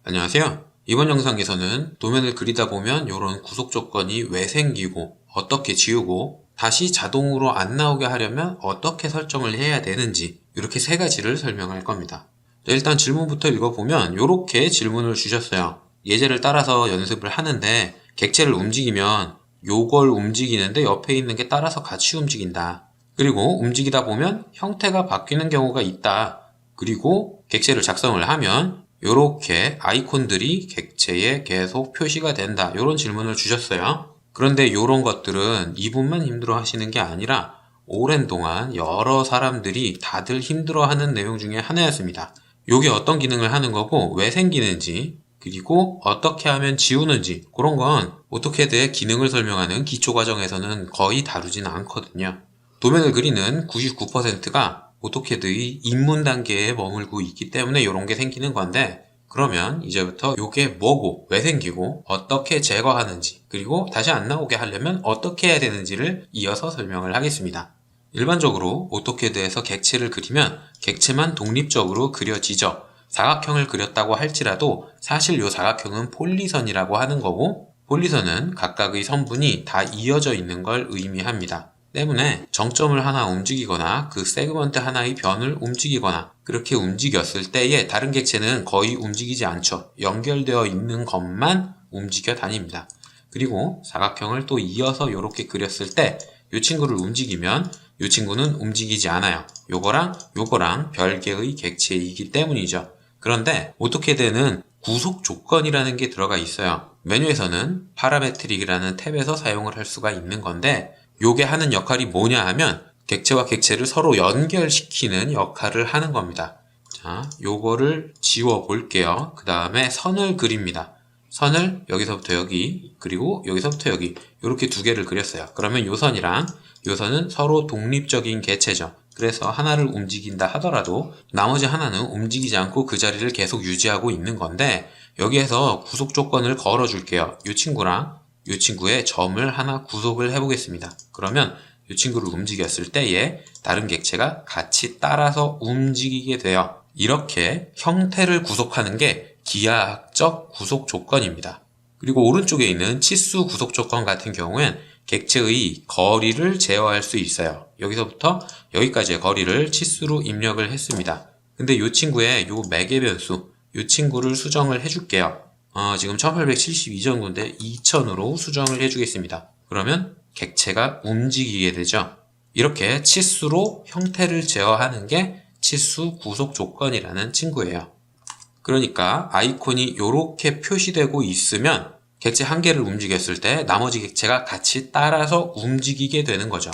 안녕하세요. 이번 영상에서는 도면을 그리다 보면 이런 구속 조건이 왜 생기고 어떻게 지우고 다시 자동으로 안 나오게 하려면 어떻게 설정을 해야 되는지 이렇게 세 가지를 설명할 겁니다. 일단 질문부터 읽어보면 이렇게 질문을 주셨어요. 예제를 따라서 연습을 하는데 객체를 움직이면 요걸 움직이는데 옆에 있는 게 따라서 같이 움직인다. 그리고 움직이다 보면 형태가 바뀌는 경우가 있다. 그리고 객체를 작성을 하면 이렇게 아이콘들이 객체에 계속 표시가 된다. 이런 질문을 주셨어요. 그런데 이런 것들은 이분만 힘들어 하시는 게 아니라 오랜 동안 여러 사람들이 다들 힘들어하는 내용 중에 하나였습니다. 이게 어떤 기능을 하는 거고 왜 생기는지 그리고 어떻게 하면 지우는지 그런 건 오토캐드의 기능을 설명하는 기초 과정에서는 거의 다루지는 않거든요. 도면을 그리는 99%가 오토캐드의 입문 단계에 머물고 있기 때문에 이런 게 생기는 건데, 그러면 이제부터 이게 뭐고 왜 생기고 어떻게 제거하는지 그리고 다시 안 나오게 하려면 어떻게 해야 되는지를 이어서 설명을 하겠습니다. 일반적으로 오토캐드에서 객체를 그리면 객체만 독립적으로 그려지죠. 사각형을 그렸다고 할지라도 사실 이 사각형은 폴리선이라고 하는 거고, 폴리선은 각각의 선분이 다 이어져 있는 걸 의미합니다. 때문에 정점을 하나 움직이거나 그 세그먼트 하나의 변을 움직이거나 그렇게 움직였을 때에 다른 객체는 거의 움직이지 않죠. 연결되어 있는 것만 움직여 다닙니다. 그리고 사각형을 또 이어서 이렇게 그렸을 때 이 친구를 움직이면 이 친구는 움직이지 않아요. 요거랑 별개의 객체이기 때문이죠. 그런데 오토캐드에는 구속 조건이라는 게 들어가 있어요. 메뉴에서는 파라메트릭이라는 탭에서 사용을 할 수가 있는 건데, 요게 하는 역할이 뭐냐 하면 객체와 객체를 서로 연결시키는 역할을 하는 겁니다. 자, 요거를 지워 볼게요. 그 다음에 선을 그립니다. 선을 여기서부터 여기 그리고 여기서부터 여기 이렇게 두 개를 그렸어요. 그러면 요 선이랑 요 선은 서로 독립적인 객체죠. 그래서 하나를 움직인다 하더라도 나머지 하나는 움직이지 않고 그 자리를 계속 유지하고 있는 건데, 여기에서 구속 조건을 걸어 줄게요. 이 친구랑 이 친구의 점을 하나 구속을 해보겠습니다. 그러면 이 친구를 움직였을 때에 다른 객체가 같이 따라서 움직이게 돼요. 이렇게 형태를 구속하는 게 기하학적 구속 조건입니다. 그리고 오른쪽에 있는 치수 구속 조건 같은 경우엔 객체의 거리를 제어할 수 있어요. 여기서부터 여기까지의 거리를 치수로 입력을 했습니다. 근데 이 친구의 요 매개 변수, 이 친구를 수정을 해줄게요. 지금 1872 정도인데 2000으로 수정을 해주겠습니다. 그러면 객체가 움직이게 되죠. 이렇게 치수로 형태를 제어하는 게 치수 구속 조건이라는 친구예요. 그러니까 아이콘이 이렇게 표시되고 있으면 객체 한 개를 움직였을 때 나머지 객체가 같이 따라서 움직이게 되는 거죠.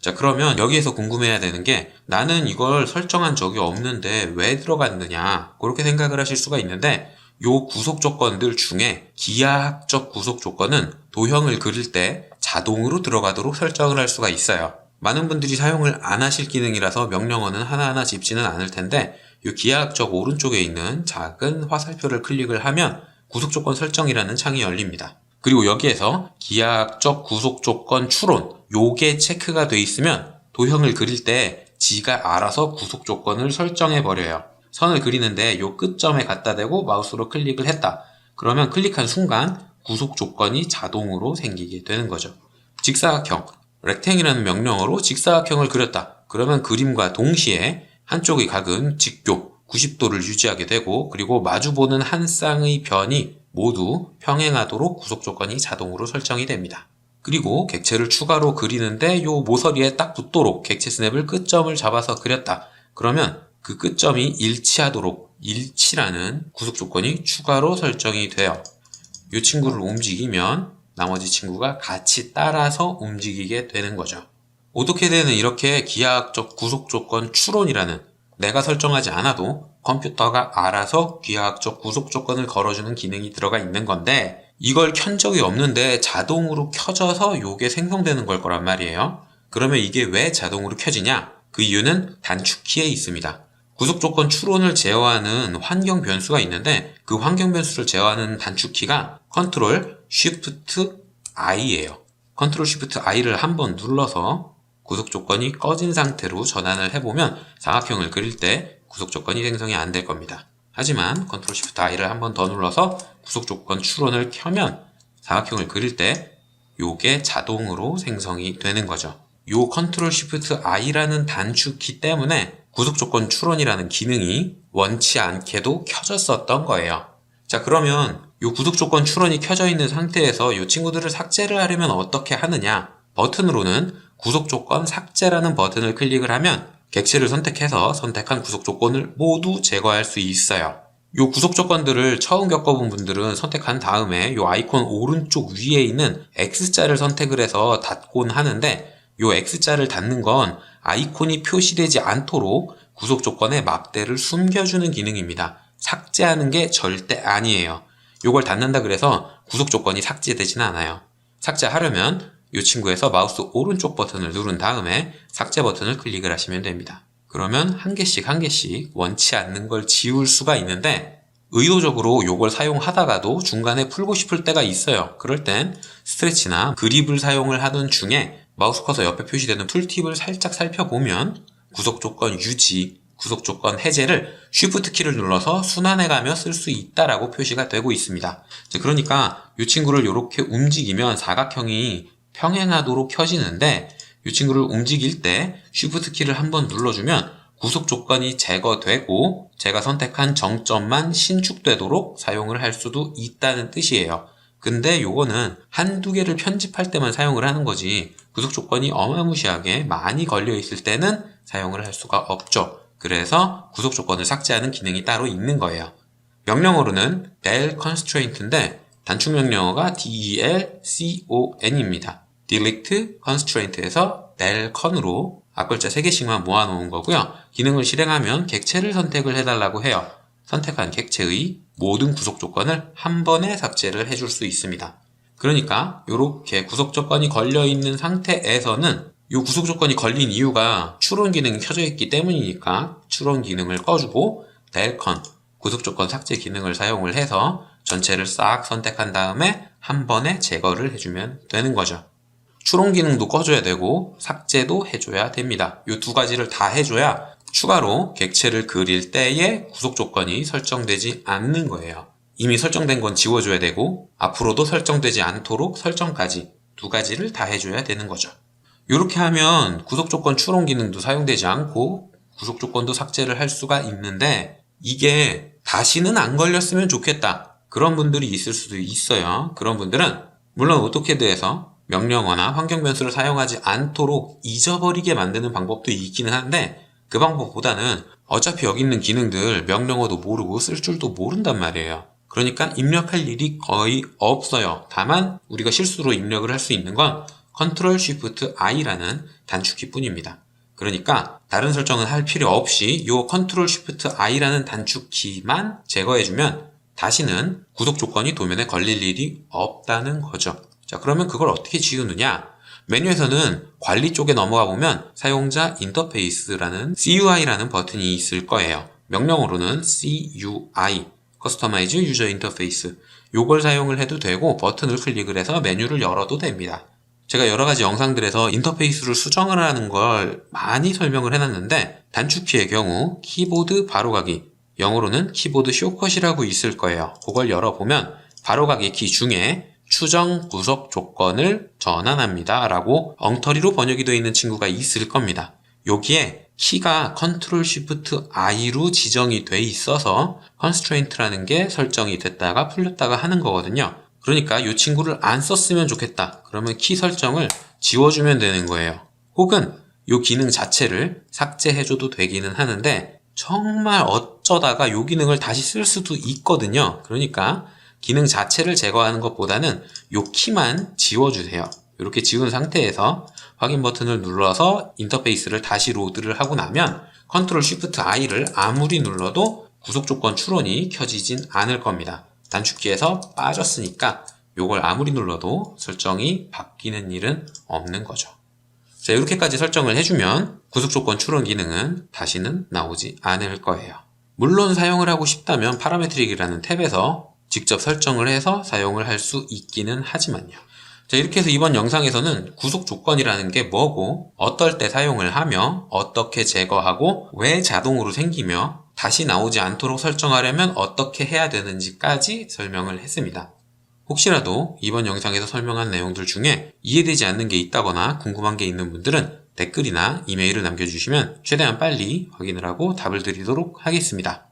자, 그러면 여기에서 궁금해야 되는 게, 나는 이걸 설정한 적이 없는데 왜 들어갔느냐, 그렇게 생각을 하실 수가 있는데, 요 구속 조건들 중에 기하학적 구속 조건은 도형을 그릴 때 자동으로 들어가도록 설정을 할 수가 있어요. 많은 분들이 사용을 안 하실 기능이라서 명령어는 하나하나 짚지는 않을 텐데, 이 기하학적 오른쪽에 있는 작은 화살표를 클릭을 하면 구속조건 설정이라는 창이 열립니다. 그리고 여기에서 기하학적 구속조건 추론, 요게 체크가 돼 있으면 도형을 그릴 때 지가 알아서 구속조건을 설정해 버려요. 선을 그리는데 요 끝점에 갖다 대고 마우스로 클릭을 했다. 그러면 클릭한 순간 구속조건이 자동으로 생기게 되는 거죠. 직사각형, 렉탱이라는 명령어로 직사각형을 그렸다. 그러면 그림과 동시에 한쪽의 각은 직교 90도를 유지하게 되고, 그리고 마주보는 한 쌍의 변이 모두 평행하도록 구속조건이 자동으로 설정이 됩니다. 그리고 객체를 추가로 그리는데 요 모서리에 딱 붙도록 객체 스냅을 끝점을 잡아서 그렸다. 그러면 그 끝점이 일치하도록 일치라는 구속조건이 추가로 설정이 돼요. 이 친구를 움직이면 나머지 친구가 같이 따라서 움직이게 되는 거죠. 오토캐드에는 이렇게 기하학적 구속조건 추론이라는, 내가 설정하지 않아도 컴퓨터가 알아서 기하학적 구속조건을 걸어주는 기능이 들어가 있는 건데, 이걸 켠 적이 없는데 자동으로 켜져서 요게 생성되는 걸 거란 말이에요. 그러면 이게 왜 자동으로 켜지냐? 그 이유는 단축키에 있습니다. 구속조건 추론을 제어하는 환경 변수가 있는데, 그 환경 변수를 제어하는 단축키가 컨트롤 쉬프트 I예요. 컨트롤 쉬프트 I를 한번 눌러서 구속조건이 꺼진 상태로 전환을 해보면 사각형을 그릴 때 구속조건이 생성이 안 될 겁니다. 하지만 컨트롤 쉬프트 I를 한 번 더 눌러서 구속 조건 추론을 켜면 사각형을 그릴 때 요게 자동으로 생성이 되는 거죠. 요 컨트롤 쉬프트 I라는 단축키 때문에 구속 조건 추론이라는 기능이 원치 않게도 켜졌었던 거예요. 자, 그러면 요 구속 조건 추론이 켜져 있는 상태에서 요 친구들을 삭제를 하려면 어떻게 하느냐? 버튼으로는 구속 조건 삭제라는 버튼을 클릭을 하면 객체를 선택해서 선택한 구속 조건을 모두 제거할 수 있어요. 요 구속 조건들을 처음 겪어본 분들은 선택한 다음에 요 아이콘 오른쪽 위에 있는 X자를 선택을 해서 닫곤 하는데, 요 X자를 닫는 건 아이콘이 표시되지 않도록 구속 조건의 맙대를 숨겨주는 기능입니다. 삭제하는 게 절대 아니에요. 요걸 닫는다 그래서 구속 조건이 삭제되진 않아요. 삭제하려면 이 친구에서 마우스 오른쪽 버튼을 누른 다음에 삭제 버튼을 클릭을 하시면 됩니다. 그러면 한 개씩 원치 않는 걸 지울 수가 있는데, 의도적으로 요걸 사용하다가도 중간에 풀고 싶을 때가 있어요. 그럴 땐 스트레치나 그립을 사용을 하던 중에 마우스 커서 옆에 표시되는 툴팁을 살짝 살펴보면 구속 조건 유지, 구속 조건 해제를 쉬프트 키를 눌러서 순환해가며 쓸 수 있다라고 표시가 되고 있습니다. 그러니까 이 친구를 이렇게 움직이면 사각형이 평행하도록 켜지는데, 이 친구를 움직일 때 쉬프트 키를 한번 눌러주면 구속 조건이 제거되고 제가 선택한 정점만 신축되도록 사용을 할 수도 있다는 뜻이에요. 근데 요거는 한두 개를 편집할 때만 사용을 하는 거지, 구속 조건이 어마무시하게 많이 걸려 있을 때는 사용을 할 수가 없죠. 그래서 구속 조건을 삭제하는 기능이 따로 있는 거예요. 명령어로는 del constraint인데 단축 명령어가 delcon입니다. delete constraint에서 del con으로 앞글자 3개씩만 모아놓은 거고요. 기능을 실행하면 객체를 선택을 해달라고 해요. 선택한 객체의 모든 구속 조건을 한 번에 삭제를 해줄 수 있습니다. 그러니까 이렇게 구속 조건이 걸려있는 상태에서는 이 구속 조건이 걸린 이유가 추론 기능이 켜져 있기 때문이니까 추론 기능을 꺼주고 delcon 구속 조건 삭제 기능을 사용을 해서 전체를 싹 선택한 다음에 한 번에 제거를 해주면 되는 거죠. 추론 기능도 꺼줘야 되고 삭제도 해줘야 됩니다. 이 두 가지를 다 해줘야 추가로 객체를 그릴 때의 구속 조건이 설정되지 않는 거예요. 이미 설정된 건 지워줘야 되고 앞으로도 설정되지 않도록 설정까지 두 가지를 다 해줘야 되는 거죠. 이렇게 하면 구속 조건 추론 기능도 사용되지 않고 구속 조건도 삭제를 할 수가 있는데, 이게 다시는 안 걸렸으면 좋겠다, 그런 분들이 있을 수도 있어요. 그런 분들은 물론 오토캐드에서 명령어나 환경 변수를 사용하지 않도록 잊어버리게 만드는 방법도 있기는 한데, 그 방법보다는 어차피 여기 있는 기능들 명령어도 모르고 쓸 줄도 모른단 말이에요. 그러니까 입력할 일이 거의 없어요. 다만 우리가 실수로 입력을 할 수 있는 건 컨트롤 쉬프트 I라는 단축키 뿐입니다. 그러니까 다른 설정은 할 필요 없이 이 컨트롤 쉬프트 I라는 단축키만 제거해주면 다시는 구속 조건이 도면에 걸릴 일이 없다는 거죠. 자, 그러면 그걸 어떻게 지우느냐? 메뉴에서는 관리 쪽에 넘어가 보면 사용자 인터페이스라는 CUI라는 버튼이 있을 거예요. 명령어로는 CUI, Customize User Interface, 요걸 사용을 해도 되고 버튼을 클릭을 해서 메뉴를 열어도 됩니다. 제가 여러가지 영상들에서 인터페이스를 수정을 하는 걸 많이 설명을 해놨는데, 단축키의 경우 키보드 바로가기, 영어로는 키보드 쇼컷이라고 있을 거예요. 그걸 열어보면 바로가기 키 중에 추정 구속 조건을 전환합니다 라고 엉터리로 번역이 되어 있는 친구가 있을 겁니다. 여기에 키가 컨트롤 쉬프트 I로 지정이 돼 있어서 constraint라는 게 설정이 됐다가 풀렸다가 하는 거거든요. 그러니까 이 친구를 안 썼으면 좋겠다, 그러면 키 설정을 지워주면 되는 거예요. 혹은 이 기능 자체를 삭제해줘도 되기는 하는데, 정말 어쩌다가 이 기능을 다시 쓸 수도 있거든요. 그러니까 기능 자체를 제거하는 것보다는 이 키만 지워주세요. 이렇게 지운 상태에서 확인 버튼을 눌러서 인터페이스를 다시 로드를 하고 나면 컨트롤 쉬프트 I를 아무리 눌러도 구속 조건 추론이 켜지진 않을 겁니다. 단축키에서 빠졌으니까 이걸 아무리 눌러도 설정이 바뀌는 일은 없는 거죠. 자, 이렇게까지 설정을 해주면 구속 조건 추론 기능은 다시는 나오지 않을 거예요. 물론 사용을 하고 싶다면 파라메트릭이라는 탭에서 직접 설정을 해서 사용을 할 수 있기는 하지만요. 자, 이렇게 해서 이번 영상에서는 구속 조건이라는 게 뭐고, 어떨 때 사용을 하며, 어떻게 제거하고, 왜 자동으로 생기며, 다시 나오지 않도록 설정하려면 어떻게 해야 되는지까지 설명을 했습니다. 혹시라도 이번 영상에서 설명한 내용들 중에 이해되지 않는 게 있다거나 궁금한 게 있는 분들은 댓글이나 이메일을 남겨주시면 최대한 빨리 확인을 하고 답을 드리도록 하겠습니다.